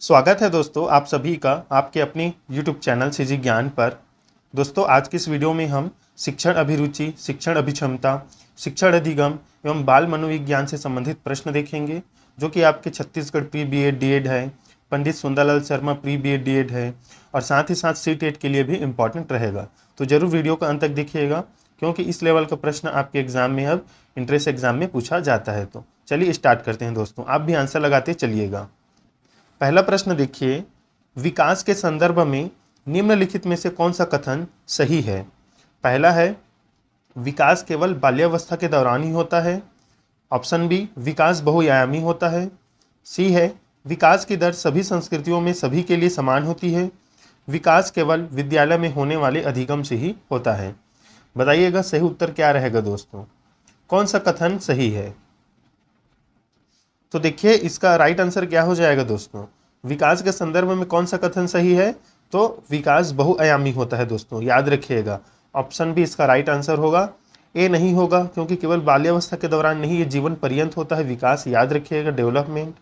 स्वागत है दोस्तों आप सभी का आपके अपनी YouTube चैनल सीजी ज्ञान पर। दोस्तों आज की इस वीडियो में हम शिक्षण अभिरुचि, शिक्षण अभिक्षमता, शिक्षण अधिगम एवं बाल मनोविज्ञान से संबंधित प्रश्न देखेंगे, जो कि आपके छत्तीसगढ़ प्री बीएड डीएड है, Pandit Sundarlal Sharma pre BEd DEd है और साथ ही साथ सीटेट के लिए भी इम्पॉर्टेंट रहेगा। तो जरूर वीडियो का अंत तक देखिएगा, क्योंकि इस लेवल का प्रश्न आपके एग्जाम में अब इंट्रेंस एग्जाम में पूछा जाता है। तो चलिए स्टार्ट करते हैं दोस्तों, आप भी आंसर लगाते चलिएगा। पहला प्रश्न देखिए, विकास के संदर्भ में निम्नलिखित में से कौन सा कथन सही है। पहला है विकास केवल बाल्यावस्था के दौरान ही होता है। ऑप्शन बी विकास बहुआयामी होता है। सी है विकास की दर सभी संस्कृतियों में सभी के लिए समान होती है। विकास केवल विद्यालय में होने वाले अधिगम से ही होता है। बताइएगा सही उत्तर क्या रहेगा दोस्तों, कौन सा कथन सही है। तो देखिए इसका राइट आंसर क्या हो जाएगा दोस्तों, विकास के संदर्भ में कौन सा कथन सही है, तो विकास बहुआयामी होता है दोस्तों, याद रखिएगा। ऑप्शन बी इसका राइट आंसर होगा। ए नहीं होगा, क्योंकि केवल बाल्यावस्था के दौरान नहीं, ये जीवन पर्यंत होता है विकास, याद रखिएगा, डेवलपमेंट।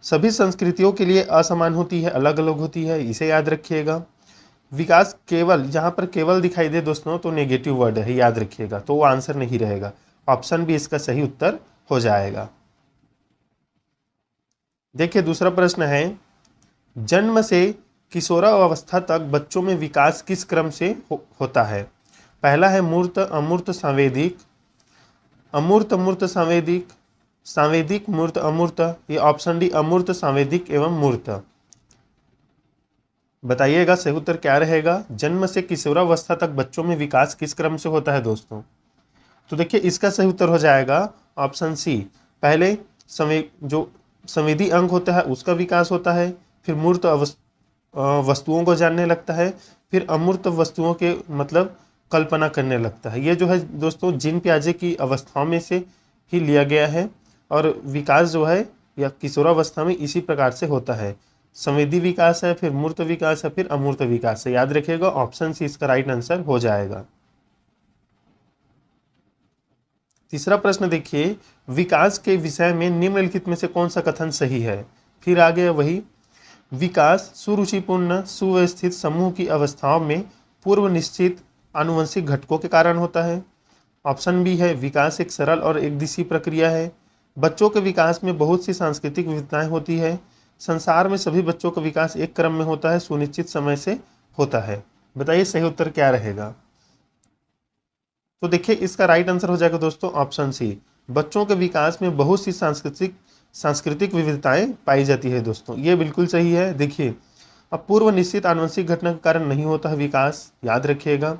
सभी संस्कृतियों के लिए असमान होती है, अलग अलग होती है, इसे याद रखिएगा। विकास केवल, जहाँ पर केवल दिखाई दे दोस्तों तो नेगेटिव वर्ड है, याद रखिएगा, तो वो आंसर नहीं रहेगा। ऑप्शन बी इसका सही उत्तर हो जाएगा। देखिए दूसरा प्रश्न है, जन्म से किशोरावस्था तक बच्चों में विकास किस क्रम से होता है। पहला है मूर्त अमूर्त सांवेदिक, अमूर्त मूर्त सांवेदिक, सांवेदिक मूर्त अमूर्त, ये ऑप्शन डी अमूर्त सांवेदिक एवं मूर्त। बताइएगा सही उत्तर क्या रहेगा, जन्म से किशोरावस्था तक बच्चों में विकास किस क्रम से होता है दोस्तों। तो देखिए इसका सही उत्तर हो जाएगा ऑप्शन सी, पहले जो संवेदी अंग होता है उसका विकास होता है, फिर मूर्त वस्तुओं को जानने लगता है, फिर अमूर्त वस्तुओं के मतलब कल्पना करने लगता है। ये जो है दोस्तों जीन पियाजे की अवस्थाओं में से ही लिया गया है, और विकास जो है या किशोरावस्था में इसी प्रकार से होता है। संवेदी विकास है, फिर मूर्त विकास है, फिर अमूर्त विकास है, याद रखिएगा ऑप्शन सी इसका राइट आंसर हो जाएगा। तीसरा प्रश्न देखिए, विकास के विषय में निम्नलिखित में से कौन सा कथन सही है। फिर आ गया वही, विकास सुरुचिपूर्ण सुव्यवस्थित समूह की अवस्थाओं में पूर्व निश्चित आनुवंशिक घटकों के कारण होता है। ऑप्शन बी है विकास एक सरल और एक दिशी प्रक्रिया है। बच्चों के विकास में बहुत सी सांस्कृतिक विविधताएं होती है। संसार में सभी बच्चों का विकास एक क्रम में होता है, सुनिश्चित समय से होता है। बताइए सही उत्तर क्या रहेगा। तो देखिए इसका राइट आंसर हो जाएगा दोस्तों ऑप्शन सी, बच्चों के विकास में बहुत सी सांस्कृतिक विविधताएं पाई जाती है दोस्तों, ये बिल्कुल सही है। देखिए अब पूर्व निश्चित आनुवंशिक घटना के कारण नहीं होता है विकास, याद रखिएगा।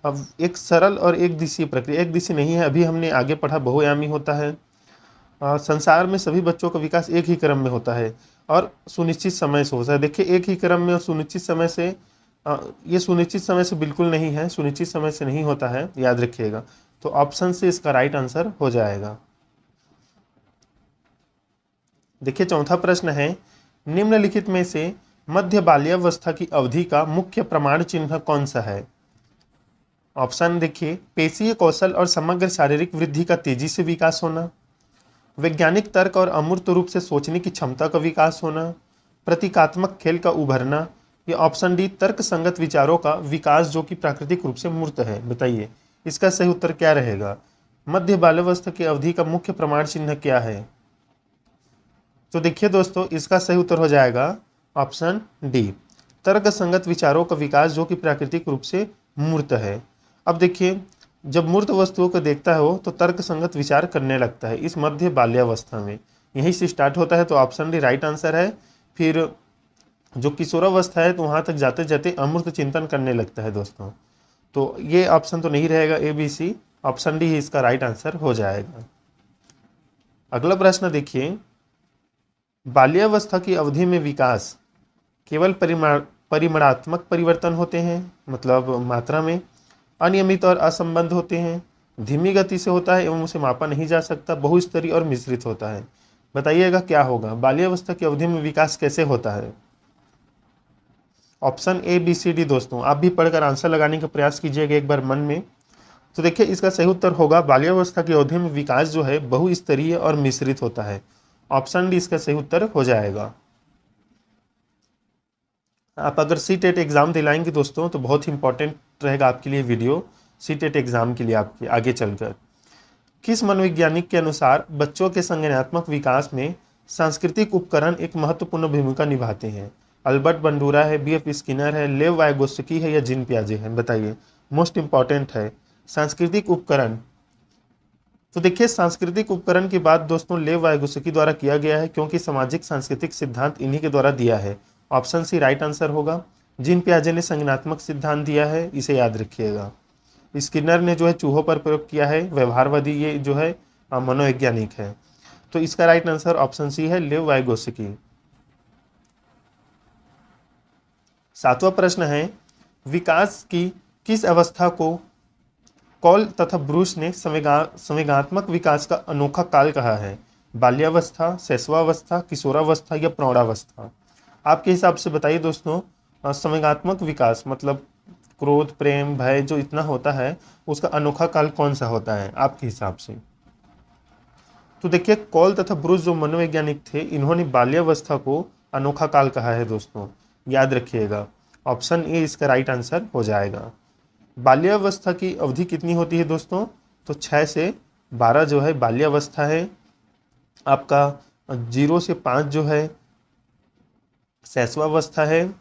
अब एक सरल और एक दिशी प्रक्रिया, एक दिशी नहीं है, अभी हमने आगे पढ़ा बहुआयामी होता है। संसार में सभी बच्चों का विकास एक ही क्रम में होता है और सुनिश्चित समय से होता है। देखिए एक ही क्रम में और सुनिश्चित समय से, ये सुनिश्चित समय से बिल्कुल नहीं है, सुनिश्चित समय से नहीं होता है, याद रखिएगा। तो ऑप्शन से इसका राइट आंसर हो जाएगा। देखिए चौथा प्रश्न है, निम्नलिखित में से मध्य बाल्यावस्था की अवधि का मुख्य प्रमाण चिन्ह कौन सा है। ऑप्शन देखिए, पेशीय कौशल और समग्र शारीरिक वृद्धि का तेजी से विकास होना, वैज्ञानिक तर्क और अमूर्त रूप से सोचने की क्षमता का विकास होना, प्रतीकात्मक खेल का उभरना, या ऑप्शन डी तर्क संगत विचारों का विकास जो कि प्राकृतिक रूप से मूर्त है। बताइए इसका सही उत्तर क्या रहेगा, मध्य बाल्यावस्था की अवधि का मुख्य प्रमाण चिन्ह क्या है। तो देखिए दोस्तों इसका सही उत्तर हो जाएगा ऑप्शन डी, तर्क संगत विचारों का विकास जो कि प्राकृतिक रूप से मूर्त है। अब देखिए जब मूर्त वस्तुओं को देखता है वो, तो तर्क संगत विचार करने लगता है इस मध्य बाल्यावस्था में, यहीं से स्टार्ट होता है, तो ऑप्शन डी राइट आंसर है। फिर जो किशोरावस्था है तो वहाँ तक जाते जाते अमूर्त चिंतन करने लगता है दोस्तों, तो ये ऑप्शन तो नहीं रहेगा, A B C, option D ही इसका राइट आंसर हो जाएगा। अगला प्रश्न देखिए, बाल्यावस्था की अवधि में विकास केवल परिमाणात्मक परिवर्तन होते हैं, मतलब मात्रा में, अनियमित और असंबद्ध होते हैं, धीमी गति से होता है एवं उसे मापा नहीं जा सकता, बहुस्तरीय और मिश्रित होता है। बताइएगा क्या होगा, बाल्यावस्था की अवधि में विकास कैसे होता है। Option A B C D दोस्तों, आप भी पढ़कर आंसर लगाने का प्रयास कीजिएगा एक बार मन में। तो देखिए इसका सही उत्तर होगा, बाल्यावस्था की अवधि में विकास जो है बहुस्तरीय और मिश्रित होता है। ऑप्शन डी इसका सही उत्तर हो जाएगा। आप अगर सी टेट एग्ज़ाम दिलाएंगे दोस्तों तो बहुत ही इंपॉर्टेंट रहेगा आपके लिए वीडियो, सी टेट एग्ज़ाम के लिए आपके आगे चलकर। किस मनोवैज्ञानिक के अनुसार बच्चों के संज्ञानात्मक विकास में सांस्कृतिक उपकरण एक महत्वपूर्ण भूमिका निभाते हैं? अल्बर्ट बंडूरा है, बी एफ स्किनर है, लेव वाइगोस्की है या जीन पियाजे है? बताइए, मोस्ट इंपॉर्टेंट है सांस्कृतिक उपकरण। तो देखिए, सांस्कृतिक उपकरण की बात दोस्तों लेव वाइगोस्की द्वारा किया गया है, क्योंकि सामाजिक सांस्कृतिक सिद्धांत इन्हीं के द्वारा दिया है। ऑप्शन सी राइट आंसर होगा। जीन पियाजे ने संज्ञानात्मक सिद्धांत दिया है, इसे याद रखिएगा। स्किनर ने जो है चूहों पर प्रयोग किया है, व्यवहारवादी ये जो है मनोवैज्ञानिक है। तो इसका राइट आंसर ऑप्शन सी है, लेव वाइगोस्की। सातवां प्रश्न है, विकास की किस अवस्था को कॉल तथा ब्रूस ने संवेगात्मक विकास का अनोखा काल कहा है? बाल्यावस्था, शैशवावस्था, किशोरावस्था या प्रौढ़ावस्था? आपके हिसाब से बताइए दोस्तों, संवेगात्मक विकास मतलब क्रोध, प्रेम, भय जो इतना होता है, उसका अनोखा काल कौन सा होता है आपके हिसाब से? तो देखिए, कॉल तथा ब्रूस जो मनोवैज्ञानिक थे, इन्होंने बाल्यावस्था को अनोखा काल कहा है दोस्तों, याद रखिएगा। ऑप्शन ए इसका राइट आंसर हो जाएगा। बाल्यावस्था की अवधि कितनी होती है दोस्तों? तो 6 से 12 जो है बाल्यावस्था है आपका, 0 से 5 जो है शैशवावस्था है,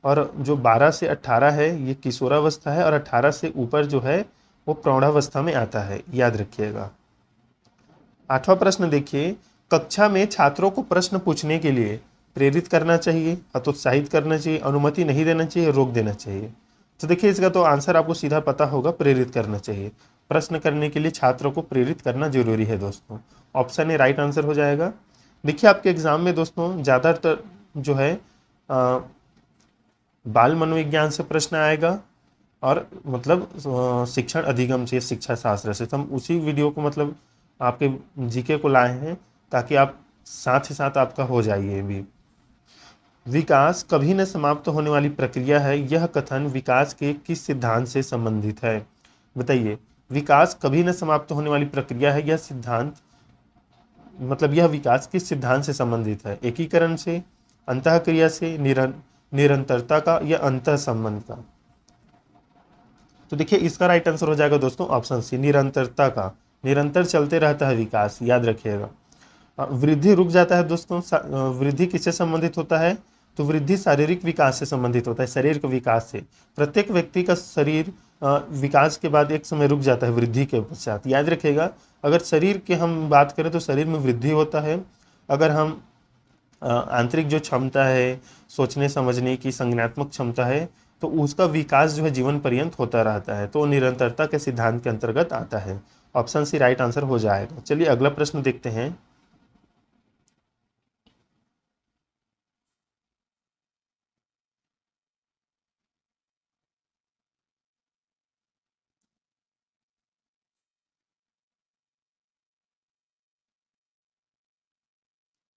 और जो 12 से 18 है ये किशोरावस्था है, और 18 से ऊपर जो है वो प्रौढ़ावस्था में आता है, याद रखिएगा। आठवां प्रश्न देखिए, कक्षा में छात्रों को प्रश्न पूछने के लिए प्रेरित करना चाहिए, हतोत्साहित करना चाहिए, अनुमति नहीं देना चाहिए, रोक देना चाहिए? तो देखिए, इसका तो आंसर आपको सीधा पता होगा, प्रेरित करना चाहिए। प्रश्न करने के लिए छात्रों को प्रेरित करना जरूरी है दोस्तों। ऑप्शन ए राइट आंसर हो जाएगा। देखिए, आपके एग्जाम में दोस्तों ज़्यादातर जो है बाल मनोविज्ञान से प्रश्न आएगा, और मतलब शिक्षण अधिगम से, शिक्षा शास्त्र से। तो हम उसी वीडियो को मतलब आपके जीके को लाए हैं, ताकि आप साथ ही साथ आपका हो जाए ये भी। विकास कभी न समाप्त होने वाली प्रक्रिया है, यह कथन विकास के किस सिद्धांत से संबंधित है? बताइए, विकास कभी न समाप्त होने वाली प्रक्रिया है, यह सिद्धांत मतलब यह विकास किस सिद्धांत से संबंधित है? एकीकरण से, अंतःक्रिया से, निरंतरता का या अंतः संबंध का? तो देखिए, इसका राइट आंसर हो जाएगा दोस्तों ऑप्शन सी, निरंतरता का। निरंतर चलते रहता है विकास, याद रखिएगा। वृद्धि रुक जाता है दोस्तों, वृद्धि किससे संबंधित होता है? तो वृद्धि शारीरिक विकास से संबंधित होता है, शरीर के विकास से। प्रत्येक व्यक्ति का शरीर विकास के बाद एक समय रुक जाता है वृद्धि के पश्चात, याद रखिएगा। अगर शरीर की हम बात करें तो शरीर में वृद्धि होता है। अगर हम आंतरिक जो क्षमता है, सोचने समझने की संज्ञानात्मक क्षमता है, तो उसका विकास जो है जीवन पर्यंत होता रहता है, तो निरंतरता के सिद्धांत के अंतर्गत आता है। ऑप्शन सी राइट आंसर हो जाएगा। चलिए अगला प्रश्न देखते हैं।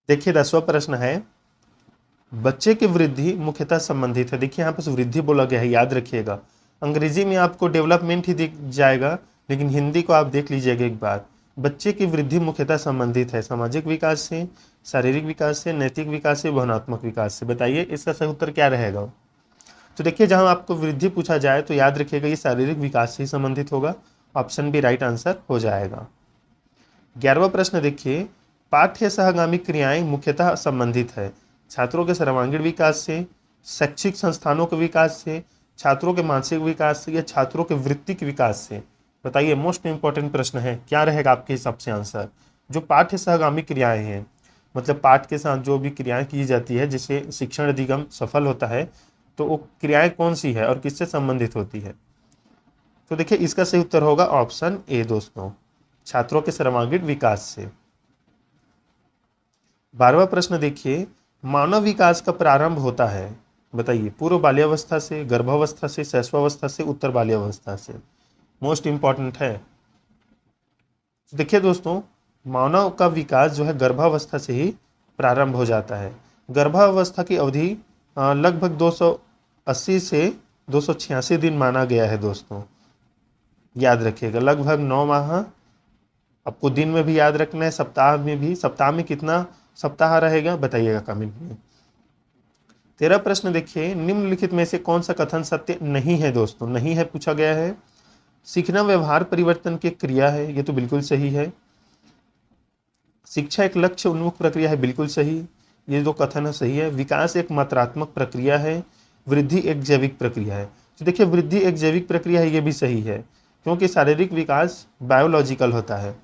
देखिए, 10वां प्रश्न है, बच्चे की वृद्धि मुख्यतः संबंधित है। देखिए, यहाँ पर वृद्धि बोला गया है, याद रखिएगा। अंग्रेजी में आपको डेवलपमेंट ही दिख जाएगा, लेकिन हिंदी को आप देख लीजिएगा एक बार। बच्चे की वृद्धि मुख्यतः संबंधित है सामाजिक विकास से, शारीरिक विकास से, नैतिक विकास से, भावनात्मक विकास से। बताइए इसका सही उत्तर क्या रहेगा? तो देखिए, जहाँ आपको वृद्धि पूछा जाए तो याद रखिएगा ये शारीरिक विकास से ही संबंधित होगा। ऑप्शन बी राइट आंसर हो जाएगा। 11वां प्रश्न देखिए, पाठ्य सहगामी क्रियाएं मुख्यतः संबंधित है छात्रों के सर्वांगीण विकास से, शैक्षिक संस्थानों के विकास से, छात्रों के मानसिक विकास से, या छात्रों के वृत्तिक विकास से? बताइए, मोस्ट इंपॉर्टेंट प्रश्न है, क्या रहेगा आपके हिसाब से आंसर? जो पाठ्य सहगामी क्रियाएं हैं, मतलब पाठ के साथ जो भी क्रियाएं की जाती है जिससे शिक्षण अधिगम सफल होता है, तो वो क्रियाएं कौन सी है और किससे संबंधित होती है? तो देखिए, इसका सही उत्तर होगा ऑप्शन ए दोस्तों, छात्रों के सर्वांगीण विकास से। 12वां प्रश्न देखिए, मानव विकास का प्रारंभ होता है, बताइए, पूर्व बाल्यावस्था से, गर्भावस्था से, शैशवावस्था से, उत्तर बाल्यावस्था से? मोस्ट इंपॉर्टेंट है। देखिए दोस्तों, मानव का विकास जो है गर्भावस्था से ही प्रारंभ हो जाता है। गर्भावस्था की अवधि लगभग 280 से 286 दिन माना गया है दोस्तों, याद रखिएगा। लगभग 9 माह। आपको दिन में भी याद रखना है, सप्ताह में भी। सप्ताह में कितना सप्ताह रहेगा बताइएगा कमेंट में। 13 प्रश्न देखिए, निम्नलिखित में से कौन सा कथन सत्य नहीं है दोस्तों? नहीं है पूछा गया है। सीखना व्यवहार परिवर्तन की क्रिया है, ये तो बिल्कुल सही है। शिक्षा एक लक्ष्य उन्मुख प्रक्रिया है, बिल्कुल सही, ये दो कथन है सही है। विकास एक मात्रात्मक प्रक्रिया है, वृद्धि एक जैविक प्रक्रिया है। तो देखिए वृद्धि एक जैविक प्रक्रिया है, ये भी सही है, क्योंकि शारीरिक विकास बायोलॉजिकल होता है।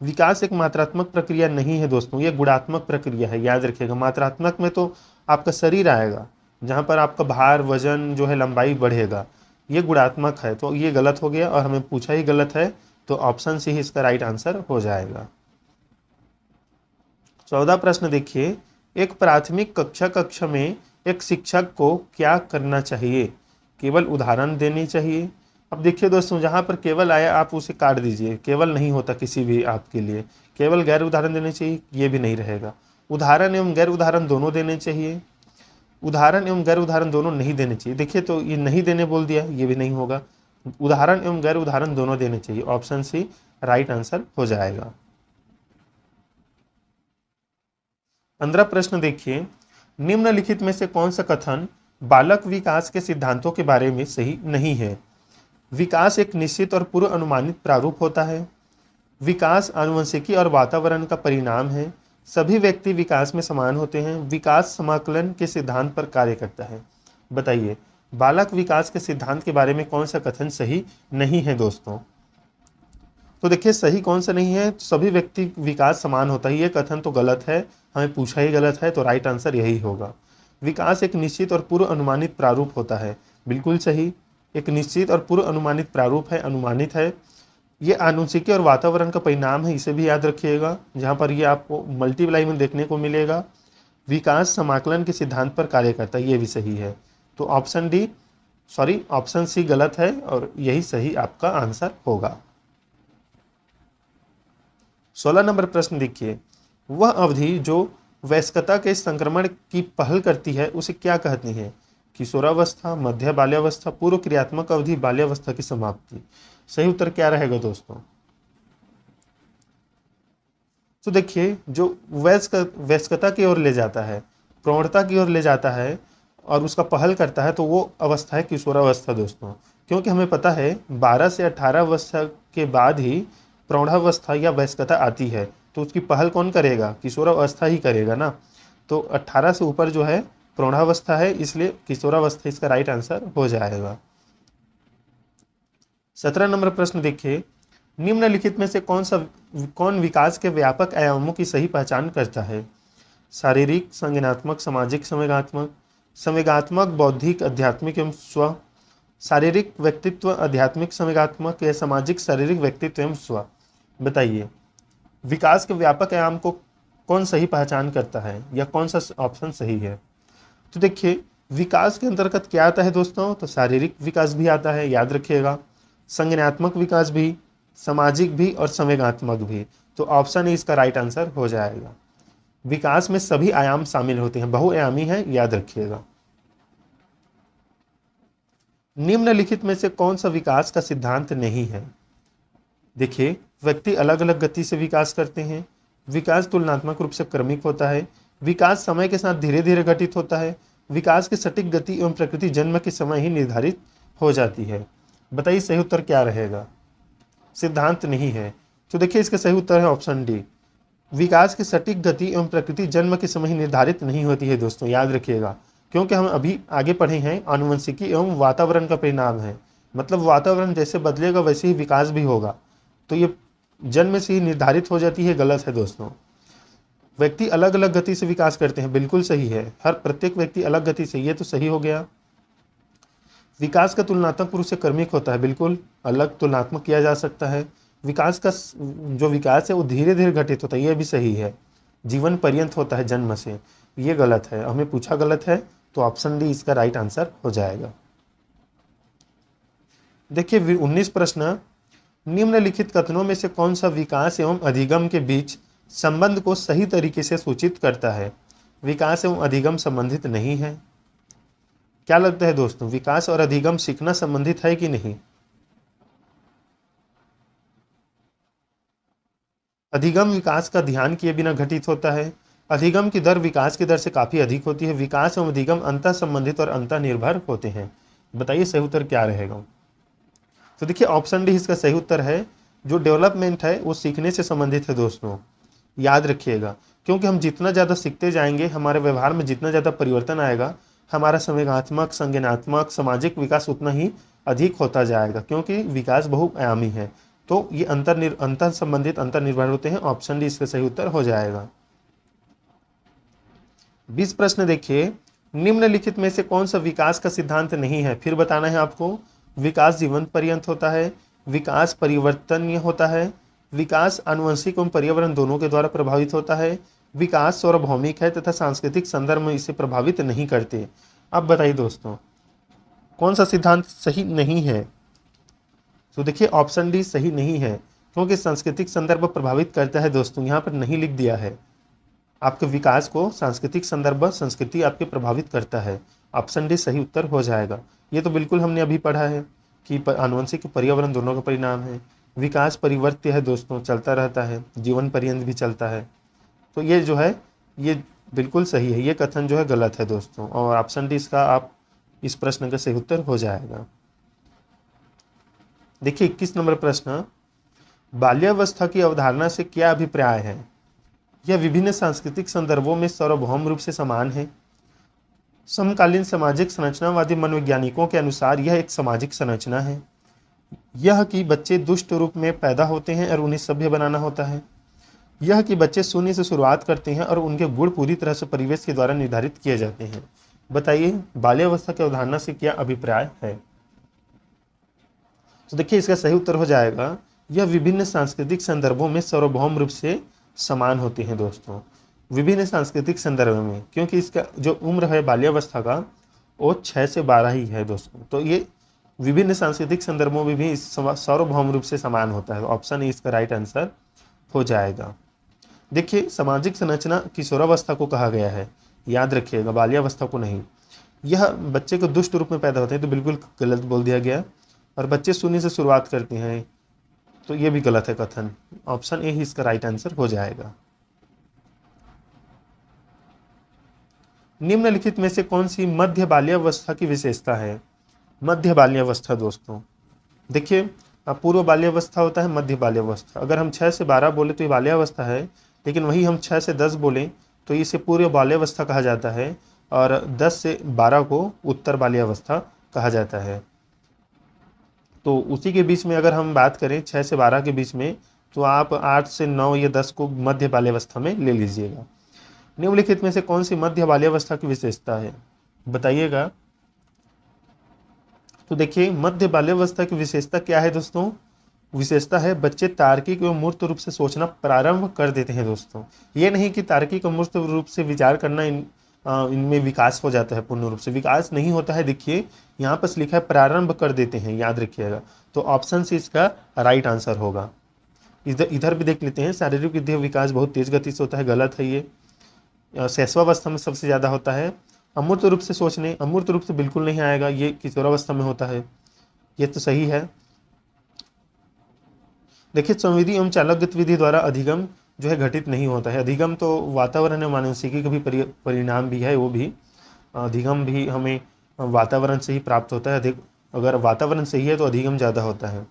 विकास एक मात्रात्मक प्रक्रिया नहीं है दोस्तों, ये गुणात्मक प्रक्रिया है, याद रखिएगा। मात्रात्मक में तो आपका शरीर आएगा, जहाँ पर आपका भार वजन जो है लंबाई बढ़ेगा, ये गुणात्मक है, तो ये गलत हो गया और हमें पूछा ही गलत है, तो ऑप्शन सी ही इसका राइट आंसर हो जाएगा। 14 प्रश्न देखिए, एक प्राथमिक कक्षा में एक शिक्षक को क्या करना चाहिए? केवल उदाहरण देनी चाहिए। अब देखिए दोस्तों, जहाँ पर केवल आया आप उसे काट दीजिए, केवल नहीं होता किसी भी आपके लिए। केवल गैर उदाहरण देने चाहिए, ये भी नहीं रहेगा। उदाहरण एवं गैर उदाहरण दोनों देने चाहिए। उदाहरण एवं गैर उदाहरण दोनों नहीं देने चाहिए। देखिए तो ये नहीं देने बोल दिया, ये भी नहीं होगा। उदाहरण एवं गैर उदाहरण दोनों देने चाहिए, ऑप्शन सी राइट आंसर हो जाएगा। 15 प्रश्न देखिए, निम्नलिखित में से कौन सा कथन बालक विकास के सिद्धांतों के बारे में सही नहीं है? विकास एक निश्चित और पूर्व अनुमानित प्रारूप होता है। विकास आनुवंशिकी और वातावरण का परिणाम है। सभी व्यक्ति विकास में समान होते हैं। विकास समाकलन के सिद्धांत पर कार्य करता है। बताइए, बालक विकास के सिद्धांत के बारे में कौन सा कथन सही नहीं है दोस्तों? तो देखिए सही कौन सा नहीं है, सभी व्यक्ति विकास समान होता है, ये कथन तो गलत है, हमें पूछा ही गलत है, तो राइट आंसर यही होगा। विकास एक निश्चित और पूर्व अनुमानित प्रारूप होता है, बिल्कुल सही, एक निश्चित और पूर्व अनुमानित प्रारूप है, अनुमानित है। ये आनुवंशिकी और वातावरण का परिणाम है, इसे भी याद रखिएगा, जहाँ पर ये आपको मल्टीप्लाई में देखने को मिलेगा। विकास समाकलन के सिद्धांत पर कार्य करता है, ये भी सही है, तो ऑप्शन सी गलत है और यही सही आपका आंसर होगा। 16 नंबर प्रश्न देखिए, वह अवधि जो वयस्कता के संक्रमण की पहल करती है उसे क्या कहते हैं? किशोरावस्था, मध्य बाल्यावस्था, पूर्व क्रियात्मक अवधि, बाल्यावस्था की समाप्ति। सही उत्तर क्या रहेगा दोस्तों? तो देखिए जो वयस्कता की ओर ले जाता है, प्रौढ़ता की ओर ले जाता है और उसका पहल करता है, तो वो अवस्था है किशोरावस्था दोस्तों, क्योंकि हमें पता है 12 से 18 वर्ष के बाद ही प्रौढ़ावस्था या वयस्कता आती है, तो उसकी पहल कौन करेगा? किशोरावस्था ही करेगा ना। तो 18 से ऊपर जो है प्रौढ़ावस्था है, इसलिए किशोरावस्था इसका राइट आंसर हो जाएगा। 17 नंबर प्रश्न देखिए, निम्नलिखित में से कौन विकास के व्यापक आयामों की सही पहचान करता है? शारीरिक, संज्ञानात्मक, सामाजिक, संवेगात्मक, बौद्धिक, आध्यात्मिक एवं स्व। शारीरिक व्यक्तित्व, आध्यात्मिक संवेगात्मक, या सामाजिक शारीरिक व्यक्तित्व एवं स्व। बताइए विकास के व्यापक आयाम को कौन सही पहचान करता है, या कौन सा ऑप्शन सही है? तो देखिए विकास के अंतर्गत क्या आता है दोस्तों? तो शारीरिक विकास भी आता है, याद रखिएगा, संज्ञानात्मक विकास भी, सामाजिक भी और संवेगात्मक भी, तो ऑप्शन ए इसका राइट आंसर हो जाएगा। विकास में सभी आयाम शामिल होते हैं, बहुआयामी है, याद रखिएगा। निम्नलिखित में से कौन सा विकास का सिद्धांत नहीं है? देखिए व्यक्ति अलग अलग गति से विकास करते हैं। विकास तुलनात्मक रूप से क्रमिक होता है। विकास समय के साथ धीरे धीरे घटित होता है। विकास की सटीक गति एवं प्रकृति जन्म के समय ही निर्धारित हो जाती है। बताइए सही उत्तर क्या रहेगा? सिद्धांत नहीं है, तो देखिए इसका सही उत्तर है ऑप्शन डी। विकास की सटीक गति एवं प्रकृति जन्म के समय ही निर्धारित नहीं होती है दोस्तों, याद रखिएगा, क्योंकि हम अभी आगे पढ़े हैं आनुवंशिकी एवं वातावरण का परिणाम है, मतलब वातावरण जैसे बदलेगा वैसे ही विकास भी होगा, तो ये जन्म से ही निर्धारित हो जाती है, गलत है दोस्तों। व्यक्ति अलग अलग गति से विकास करते हैं, बिल्कुल सही है, हर प्रत्येक व्यक्ति अलग गति से, ये तो सही हो गया। विकास का तुलनात्मक रूप से क्रमिक होता है, बिल्कुल अलग तुलनात्मक किया जा सकता है। विकास का जो विकास है वो धीरे धीरे घटित होता है, ये भी सही है। जीवन पर्यंत होता है जन्म से, ये गलत है, हमें पूछा गलत है, तो ऑप्शन डी इसका राइट आंसर हो जाएगा। देखिए 19 प्रश्न, निम्नलिखित कथनों में से कौन सा विकास एवं अधिगम के बीच संबंध को सही तरीके से सूचित करता है? विकास एवं अधिगम संबंधित नहीं है। क्या लगता है दोस्तों, विकास और अधिगम सीखना संबंधित है कि नहीं? अधिगम विकास का ध्यान किए बिना घटित होता है, अधिगम की दर विकास की दर से काफ़ी अधिक होती है। विकास एवं अधिगम अंतः संबंधित और अंतः निर्भर होते हैं। बताइए सही उत्तर क्या रहेगा। तो देखिए ऑप्शन डी इसका सही उत्तर है। जो डेवलपमेंट है वो सीखने से संबंधित है दोस्तों, याद रखिएगा। क्योंकि हम जितना ज़्यादा सीखते जाएंगे, हमारे व्यवहार में जितना ज़्यादा परिवर्तन आएगा, हमारा संवेगात्मक, संज्ञानात्मक, सामाजिक विकास उतना ही अधिक होता जाएगा, क्योंकि विकास बहुआयामी है। तो ये अंतर संबंधित, अंतर निर्भर होते हैं। ऑप्शन डी इसका सही उत्तर हो जाएगा। 20 प्रश्न देखिए, निम्नलिखित में से कौन सा विकास का सिद्धांत नहीं है, फिर बताना है आपको। विकास जीवन पर्यंत होता है, विकास परिवर्तनीय होता है, विकास आनुवंशिक एवं पर्यावरण दोनों के द्वारा प्रभावित होता है, विकास सार्वभौमिक है तथा सांस्कृतिक संदर्भ में इसे प्रभावित नहीं करते। अब बताइए दोस्तों, कौन सा सिद्धांत सही नहीं है। तो देखिए ऑप्शन डी सही नहीं है, क्योंकि सांस्कृतिक संदर्भ प्रभावित करता है दोस्तों, यहाँ पर नहीं लिख दिया है। आपके विकास को सांस्कृतिक संदर्भ, संस्कृति आपके प्रभावित करता है। ऑप्शन डी सही उत्तर हो जाएगा। ये तो बिल्कुल हमने अभी पढ़ा है कि आनुवंशिक पर्यावरण दोनों का परिणाम है। विकास परिवर्त्य है दोस्तों, चलता रहता है, जीवन पर्यंत भी चलता है। तो ये जो है ये बिल्कुल सही है, ये कथन जो है गलत है दोस्तों, और ऑप्शन डी इसका आप इस प्रश्न का सही उत्तर हो जाएगा। देखिए 21 नंबर प्रश्न, बाल्यावस्था की अवधारणा से क्या अभिप्राय है। यह विभिन्न सांस्कृतिक संदर्भों में सार्वभौम रूप से समान है। समकालीन सामाजिक संरचनावादी मनोवैज्ञानिकों के अनुसार यह एक सामाजिक संरचना है। यह कि बच्चे दुष्ट रूप में पैदा होते हैं और उन्हें सभ्य बनाना होता है। यह कि बच्चे शून्य से शुरुआत करते हैं और उनके गुण पूरी तरह से परिवेश के द्वारा निर्धारित किए जाते हैं। बताइए बाल्यावस्था की अवधारणा से क्या अभिप्राय है। तो देखिए इसका सही उत्तर हो जाएगा, यह विभिन्न सांस्कृतिक संदर्भों में सार्वभौम रूप से समान होते हैं दोस्तों। विभिन्न सांस्कृतिक संदर्भ में, क्योंकि इसका जो उम्र है बाल्यावस्था का वो 6 से 12 ही है दोस्तों। तो ये विभिन्न सांस्कृतिक संदर्भों में भी सार्वभौम रूप से समान होता है। ऑप्शन ए इसका राइट आंसर हो जाएगा। देखिए सामाजिक संरचना किशोरावस्था को कहा गया है, याद रखिएगा, बाल्यावस्था को नहीं। यह बच्चे को दुष्ट रूप में पैदा होते हैं, तो बिल्कुल गलत बोल दिया गया। और बच्चे शून्य से शुरुआत करते हैं, तो ये भी गलत है कथन। ऑप्शन ए ही इसका राइट आंसर हो जाएगा। निम्नलिखित में से कौन सी मध्य बाल्यावस्था की विशेषता है। मध्य बाल्यावस्था दोस्तों, देखिए पूर्व बाल्यावस्था होता है, मध्य बाल्यावस्था। अगर हम 6 से 12 बोले तो ये बाल्यावस्था है, लेकिन वही हम 6 से 10 बोले तो इसे पूर्व बाल्यावस्था कहा जाता है, और 10 से 12 को उत्तर बाल्यावस्था कहा जाता है। तो उसी के बीच में अगर हम बात करें 6 से 12 के बीच में, तो आप 8 से 9 या 10 को मध्य बाल्यावस्था में ले लीजिएगा। निम्नलिखित में से कौन सी मध्य बाल्यावस्था की विशेषता है, बताइएगा। तो देखिए मध्य बाल्यावस्था की विशेषता क्या है दोस्तों। विशेषता है बच्चे तार्किक एवं मूर्त रूप से सोचना प्रारंभ कर देते हैं दोस्तों। ये नहीं कि तार्किक और मूर्त रूप से विचार करना इनमें विकास हो जाता है, पूर्ण रूप से विकास नहीं होता है। देखिए यहाँ पर लिखा है प्रारंभ कर देते हैं, याद रखिएगा। तो ऑप्शन सी इसका राइट आंसर होगा। इधर भी देख लेते हैं, शारीरिक वृद्धि विकास बहुत तेज गति से होता है, गलत है ये। शैशवावस्था में सबसे ज़्यादा होता है। अमूर्त रूप से सोचने, अमूर्त रूप से बिल्कुल नहीं आएगा, ये किशोरावस्था में होता है, ये तो सही है। देखिए संवेदी एवं चालक गतिविधि द्वारा अधिगम जो है घटित नहीं होता है। अधिगम तो वातावरण और मानसिकी का भी परिणाम भी है, वो भी अधिगम भी हमें वातावरण से ही प्राप्त होता है। अधिक अगर वातावरण सही है तो अधिगम ज़्यादा होता है।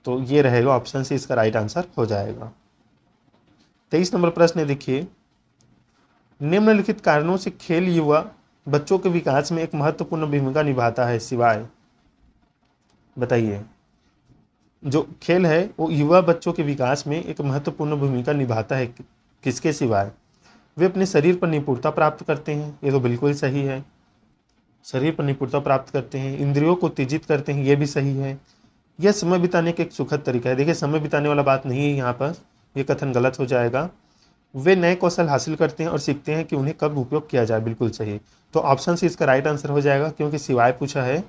तो ये रहेगा ऑप्शन से इसका राइट आंसर हो जाएगा। 23 नंबर प्रश्न देखिए, निम्नलिखित कारणों से खेल युवा बच्चों के विकास में एक महत्वपूर्ण भूमिका निभाता है, सिवाय। बताइए जो खेल है वो युवा बच्चों के विकास में एक महत्वपूर्ण भूमिका निभाता है, किसके सिवाय। वे अपने शरीर पर निपुणता प्राप्त करते हैं, ये तो बिल्कुल सही है, शरीर पर निपुणता प्राप्त करते हैं। इंद्रियों को उत्तेजित करते हैं, ये भी सही है। यह समय बिताने का एक सुखद तरीका है। देखिए समय बिताने वाला बात नहीं है यहाँ पर, ये कथन गलत हो जाएगा। वे नए कौशल हासिल करते हैं और सीखते हैं कि उन्हें कब उपयोग किया जाए, बिल्कुल सही। तो ऑप्शन सी इसका राइट आंसर हो जाएगा, क्योंकि सिवाय पूछा है।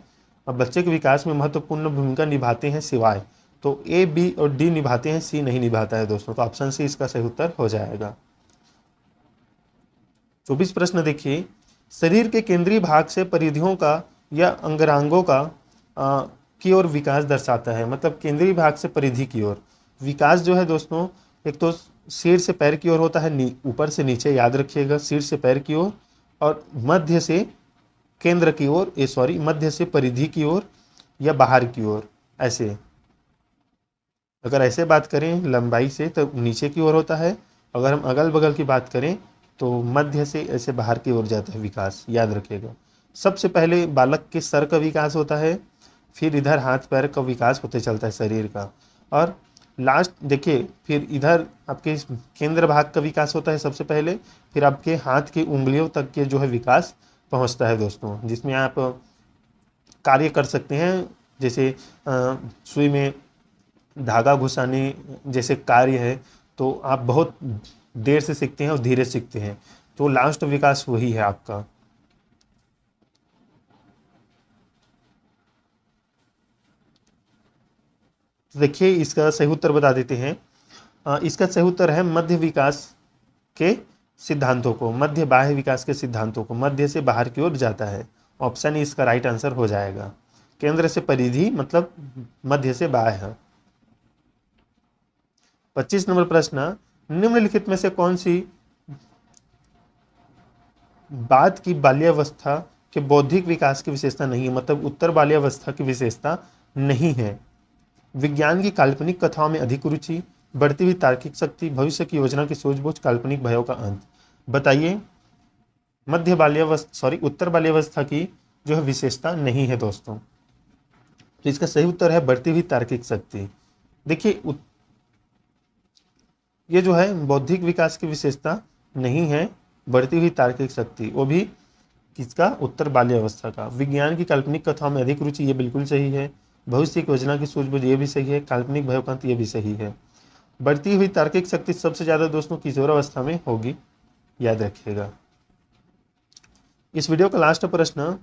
अब बच्चे के विकास में महत्वपूर्ण भूमिका निभाते हैं सिवाय, तो ए, बी और डी निभाते हैं, सी नहीं निभाता है दोस्तों। तो ऑप्शन सी इसका सही उत्तर हो जाएगा। 24 प्रश्न देखिए, शरीर के केंद्रीय भाग से परिधियों का या अंगरांगों का की ओर विकास दर्शाता है। मतलब केंद्रीय भाग से परिधि की ओर विकास जो है दोस्तों, एक तो सिर से पैर की ओर होता है, ऊपर से नीचे, याद रखिएगा, सिर से पैर की ओर, और मध्य से केंद्र की ओर, मध्य से परिधि की ओर या बाहर की ओर, ऐसे। अगर ऐसे बात करें लंबाई से तो नीचे की ओर होता है। अगर हम अगल बगल की बात करें तो मध्य से ऐसे बाहर की ओर जाता है विकास, याद रखिएगा। सबसे पहले बालक के सर का विकास होता है, फिर इधर हाथ पैर का विकास होते चलता है शरीर का, और लास्ट देखिए फिर इधर आपके केंद्र भाग का विकास होता है सबसे पहले, फिर आपके हाथ की उंगलियों तक के जो है विकास पहुंचता है दोस्तों, जिसमें आप कार्य कर सकते हैं। जैसे सुई में धागा घुसाने जैसे कार्य है, तो आप बहुत देर से सीखते हैं और धीरे सीखते हैं, तो लास्ट विकास वही है आपका। तो देखिए इसका सही उत्तर बता देते हैं। इसका सही उत्तर है मध्य विकास के सिद्धांतों को, मध्य बाह्य विकास के सिद्धांतों को, मध्य से बाहर की ओर जाता है। ऑप्शन ई इसका राइट आंसर हो जाएगा। केंद्र से परिधि मतलब मध्य से बाह्य। 25 नंबर प्रश्न, निम्नलिखित में से कौन सी बात की बाल्यावस्था के बौद्धिक विकास की विशेषता नहीं है, मतलब उत्तर बाल्यावस्था की विशेषता नहीं है। विज्ञान की काल्पनिक कथाओं में अधिक रुचि, बढ़ती हुई तार्किक शक्ति, भविष्य की योजना की सूझबूझ, काल्पनिक भयों का अंत। बताइए उत्तर बाल्यावस्था की जो है विशेषता नहीं है दोस्तों। तो इसका सही उत्तर है बढ़ती हुई तार्किक शक्ति। देखिए ये जो है बौद्धिक विकास की विशेषता नहीं है, बढ़ती हुई तार्किक शक्ति, वो भी किसका, उत्तर बाल्यावस्था का। विज्ञान की काल्पनिक कथाओं में अधिक रुचि, ये बिल्कुल सही है। भविष्य की योजना की सूझबूझ, ये भी सही है। काल्पनिक भयोकांत, ये भी सही है। बढ़ती हुई तार्किक शक्ति सबसे ज्यादा दोस्तों किशोरावस्था में होगी, याद रखिएगा। इस वीडियो का लास्ट प्रश्न,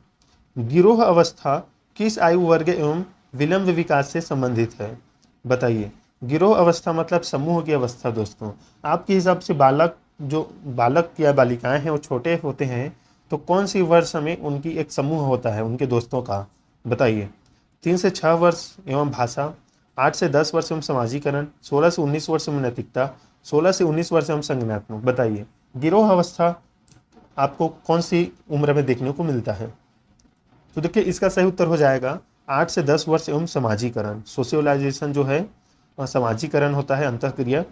गिरोह अवस्था किस आयु वर्ग एवं विलंब विकास से संबंधित है। बताइए गिरोह अवस्था मतलब समूह की अवस्था दोस्तों। आपके हिसाब से बालक या बालिकाएं हैं वो छोटे होते हैं, तो कौन सी वर्ष में उनकी एक समूह होता है उनके दोस्तों का। बताइए 3 से 6 वर्ष एवं भाषा, 8 से 10 वर्ष एवं समाजीकरण, 16 से 19 वर्ष में नैतिकता, 16 से 19 वर्ष एवं संज्ञानात्मक। बताइए गिरोह अवस्था आपको कौन सी उम्र में देखने को मिलता है। तो देखिए इसका सही उत्तर हो जाएगा 8 से 10 वर्ष एवं समाजीकरण। सोशियोलाइजेशन जो है समाजीकरण होता है, अंतःक्रिया।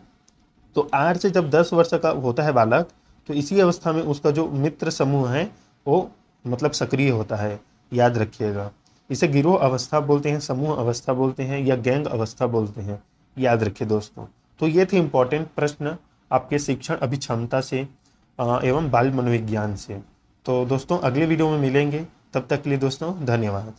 तो 8 से जब 10 वर्ष का होता है बालक, तो इसी अवस्था में उसका जो मित्र समूह है वो मतलब सक्रिय होता है, याद रखिएगा। इसे गिरोह अवस्था बोलते हैं, समूह अवस्था बोलते हैं, या गैंग अवस्था बोलते हैं, याद रखिए दोस्तों। तो ये थे इंपॉर्टेंट प्रश्न आपके शिक्षण अभिक्षमता से एवं बाल मनोविज्ञान से। तो दोस्तों अगले वीडियो में मिलेंगे, तब तक के लिए दोस्तों धन्यवाद।